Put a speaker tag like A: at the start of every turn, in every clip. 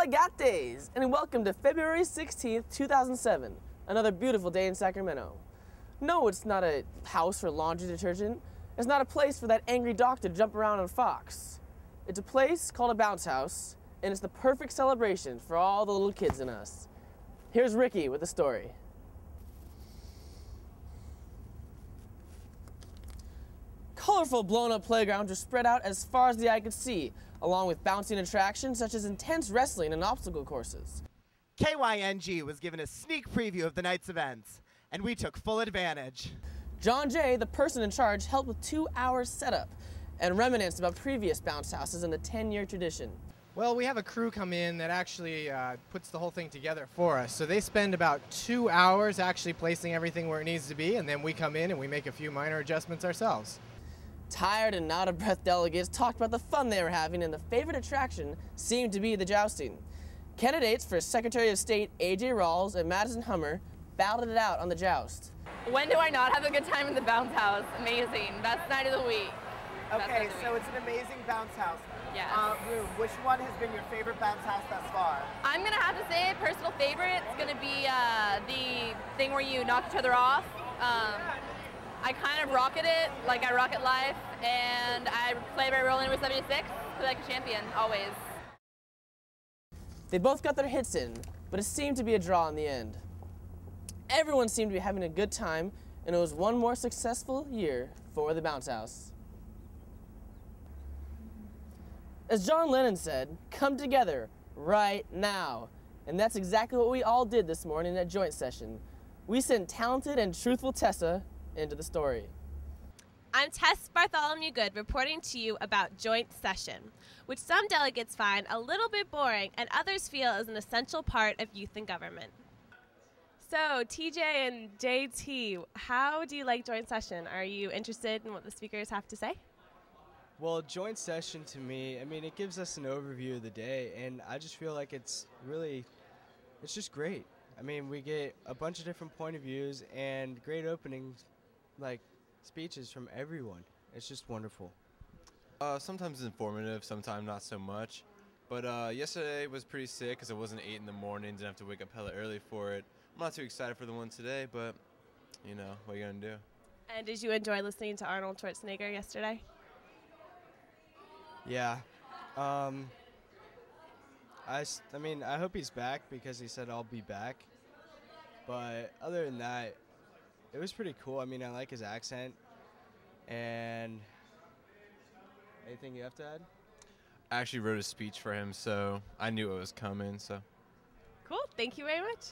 A: Alligates, and welcome to February 16th, 2007, another beautiful day in Sacramento. No, it's not a house for laundry detergent. It's not a place for that angry doctor to jump around on Fox. It's a place called a bounce house, and it's the perfect celebration for all the little kids in us. Here's Ricky with the story. Colorful blown-up playgrounds are spread out as far as the eye could see, along with bouncing attractions such as intense wrestling and obstacle courses.
B: KYNG was given a sneak preview of the night's events, and we took full advantage.
A: John Jay, the person in charge, helped with 2 hours setup and reminisced about previous bounce houses in the 10-year tradition.
C: Well, we have a crew come in that actually puts the whole thing together for us. So they spend about 2 hours actually placing everything where it needs to be, and then we come in and we make a few minor adjustments ourselves.
A: Tired and out-of-breath delegates talked about the fun they were having, and the favorite attraction seemed to be the jousting. Candidates for Secretary of State A.J. Rawls and Madison Hummer battled it out on the joust.
D: When do I not have a good time in the bounce house? Amazing. Best night of the week.
B: Okay, so it's an amazing bounce house.
D: Yes.
B: Rue, which one has been your favorite bounce house thus far?
D: I'm going to have to say a personal favorite. It's going to be the thing where you knock each other off. I kind of rocket it, like I rocket life, and I play by rolling with 76, like a champion, always.
A: They both got their hits in, but it seemed to be a draw in the end. Everyone seemed to be having a good time, and it was one more successful year for the bounce house. As John Lennon said, come together right now. And that's exactly what we all did this morning at Joint Session. We sent talented and truthful Tessa into the story.
E: I'm Tess Bartholomew Good reporting to you about Joint Session, which some delegates find a little bit boring and others feel is an essential part of youth and government. So, TJ and JT, how do you like Joint Session? Are you interested in what the speakers have to say?
F: Well, Joint Session to me, I mean, it gives us an overview of the day, and I just feel like it's just great. I mean, we get a bunch of different point of views and great openings, like speeches from everyone. It's just wonderful.
G: Sometimes it's informative, sometimes not so much. But yesterday was pretty sick because it wasn't 8 in the morning, didn't have to wake up hella early for it. I'm not too excited for the one today, but, you know, what are you going to do?
E: And did you enjoy listening to Arnold Schwarzenegger yesterday?
F: Yeah. I mean, I hope he's back because he said I'll be back. But other than that, it was pretty cool. I mean, I like his accent. And anything you have to add?
G: I actually wrote a speech for him, so I knew it was coming, so.
E: Cool. Thank you very much.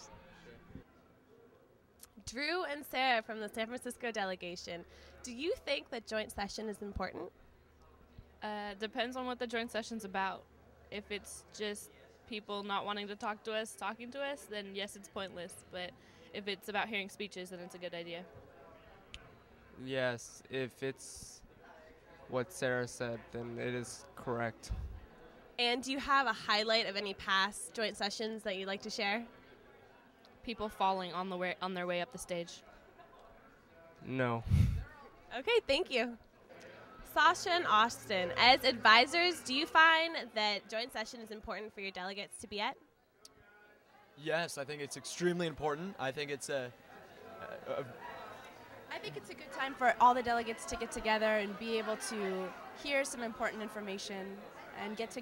E: Drew and Sarah from the San Francisco delegation, do you think that Joint Session is important?
H: Depends on what the joint session's about. If it's just people not wanting to talk to us, talking to us, then yes, it's pointless. But if it's about hearing speeches, then it's a good idea.
I: Yes, if it's what Sarah said, then it is correct.
E: And do you have a highlight of any past joint sessions that you'd like to share?
H: People falling on their way up the stage.
I: No.
E: Okay, thank you. Sasha and Austin, as advisors, do you find that Joint Session is important for your delegates to be at?
J: Yes, I think it's extremely important. I think it's
K: I think it's a good time for all the delegates to get together and be able to hear some important information and get to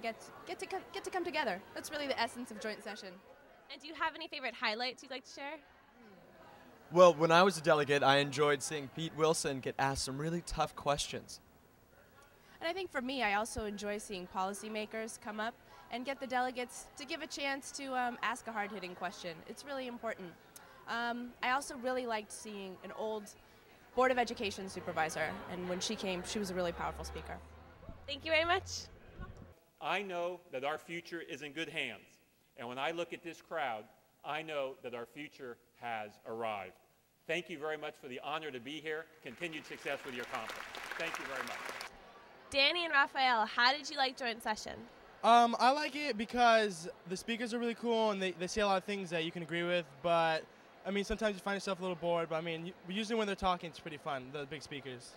K: come together. That's really the essence of Joint Session.
E: And do you have any favorite highlights you'd like to share?
J: Well, when I was a delegate, I enjoyed seeing Pete Wilson get asked some really tough questions.
K: And I think for me, I also enjoy seeing policymakers come up and get the delegates to give a chance to ask a hard-hitting question. It's really important. I also really liked seeing an old Board of Education supervisor, and when she came, she was a really powerful speaker.
E: Thank you very much.
L: I know that our future is in good hands, and when I look at this crowd, I know that our future has arrived. Thank you very much for the honor to be here. Continued success with your conference. Thank you very much.
E: Danny and Raphael, how did you like Joint Session?
C: I like it because the speakers are really cool and they say a lot of things that you can agree with, but I mean, sometimes you find yourself a little bored, but I mean, usually when they're talking, it's pretty fun, the big speakers.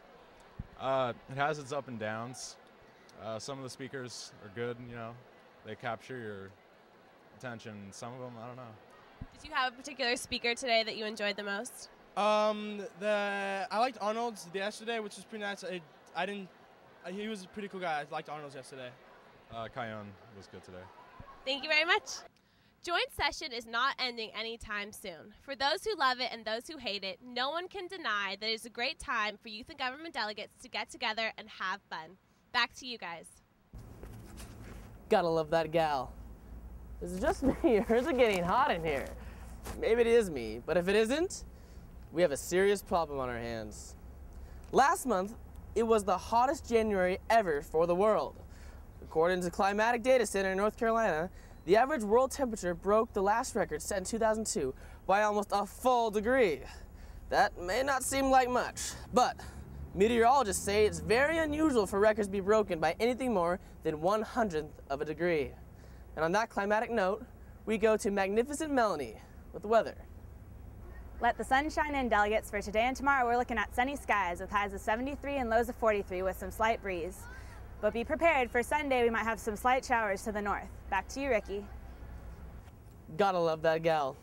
M: It has its up and downs. Some of the speakers are good, you know. They capture attention. Some of them, I don't know.
E: Did you have a particular speaker today that you enjoyed the most?
N: I liked Arnold's yesterday, which was pretty nice. He was a pretty cool guy. I liked Arnold's yesterday.
M: Kion was good today.
E: Thank you very much. Joint session is not ending anytime soon. For those who love it and those who hate it, no one can deny that it's a great time for youth and government delegates to get together and have fun. Back to you guys.
A: Gotta love that gal. Is it just me, or is it getting hot in here? Maybe it is me, but if it isn't, we have a serious problem on our hands. Last month, it was the hottest January ever for the world. According to Climatic Data Center in North Carolina, the average world temperature broke the last record set in 2002 by almost a full degree. That may not seem like much, but meteorologists say it's very unusual for records to be broken by anything more than 1/100th of a degree. And on that climatic note, we go to Magnificent Melanie with the weather.
O: Let the sun shine in, delegates. For today and tomorrow, we're looking at sunny skies with highs of 73 and lows of 43 with some slight breeze. But be prepared, for Sunday we might have some slight showers to the north. Back to you, Ricky.
A: Gotta love that gal.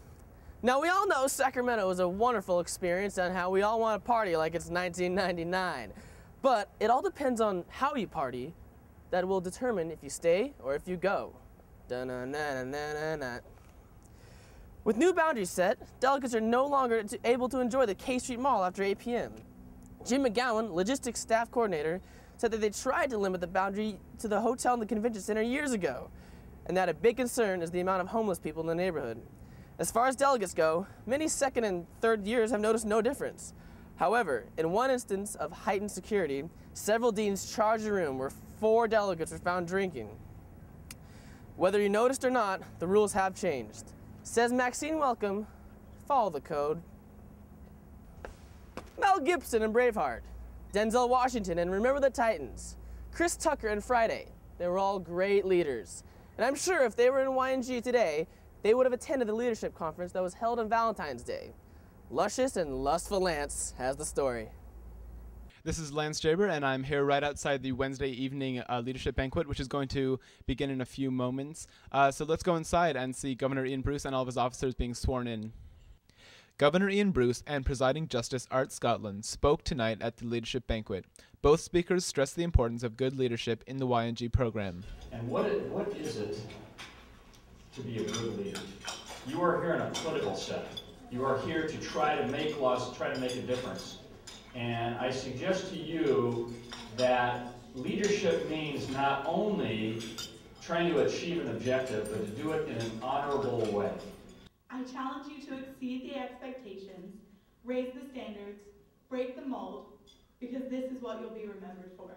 A: Now, we all know Sacramento is a wonderful experience and how we all want to party like it's 1999. But it all depends on how you party that will determine if you stay or if you go. Da-na-na-na-na-na. With new boundaries set, delegates are no longer able to enjoy the K Street Mall after 8 p.m. Jim McGowan, logistics staff coordinator, said that they tried to limit the boundary to the hotel and the convention center years ago, and that a big concern is the amount of homeless people in the neighborhood. As far as delegates go, many second and third years have noticed no difference. However, in one instance of heightened security, several deans charged a room where 4 delegates were found drinking. Whether you noticed or not, the rules have changed. Says Maxine Welcome, follow the code. Mel Gibson in Braveheart, Denzel Washington in Remember the Titans, Chris Tucker in Friday. They were all great leaders. And I'm sure if they were in YNG today, they would have attended the leadership conference that was held on Valentine's Day. Luscious and lustful Lance has the story.
P: This is Lance Jaber, and I'm here right outside the Wednesday evening leadership banquet, which is going to begin in a few moments. So let's go inside and see Governor Ian Bruce and all of his officers being sworn in. Governor Ian Bruce and Presiding Justice Art Scotland spoke tonight at the leadership banquet. Both speakers stressed the importance of good leadership in the YNG program.
Q: And what is it to be a good leader? You are here in a political setting. You are here to try to make laws, to try to make a difference. And I suggest to you that leadership means not only trying to achieve an objective, but to do it in an honorable way.
R: I challenge you to exceed the expectations, raise the standards, break the mold, because this is what you'll be remembered for.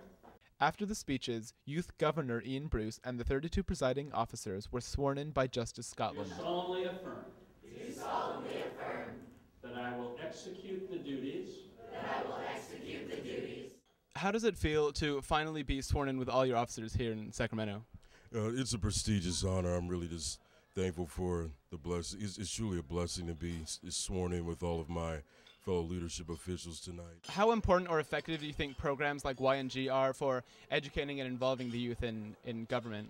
P: After the speeches, Youth Governor Ian Bruce and the 32 presiding officers were sworn in by Justice Scotland.
Q: Do solemnly affirm. Do solemnly affirm. That I will execute the duties.
P: How does it feel to finally be sworn in with all your officers here in Sacramento?
S: It's a prestigious honor. I'm really just thankful for the blessing. It's truly a blessing to be sworn in with all of my fellow leadership officials tonight.
P: How important or effective do you think programs like YNG are for educating and involving the youth in government?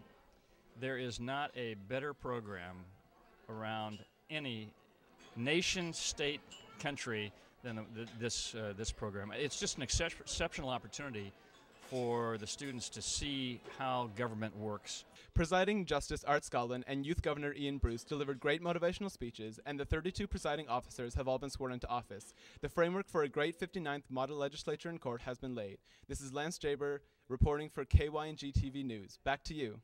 T: There is not a better program around any nation, state, country than this program. It's just an exceptional opportunity for the students to see how government works.
P: Presiding Justice Art Scotland and Youth Governor Ian Bruce delivered great motivational speeches, and the 32 presiding officers have all been sworn into office. The framework for a great 59th model legislature in court has been laid. This is Lance Jaber reporting for KYNG TV News. Back to you.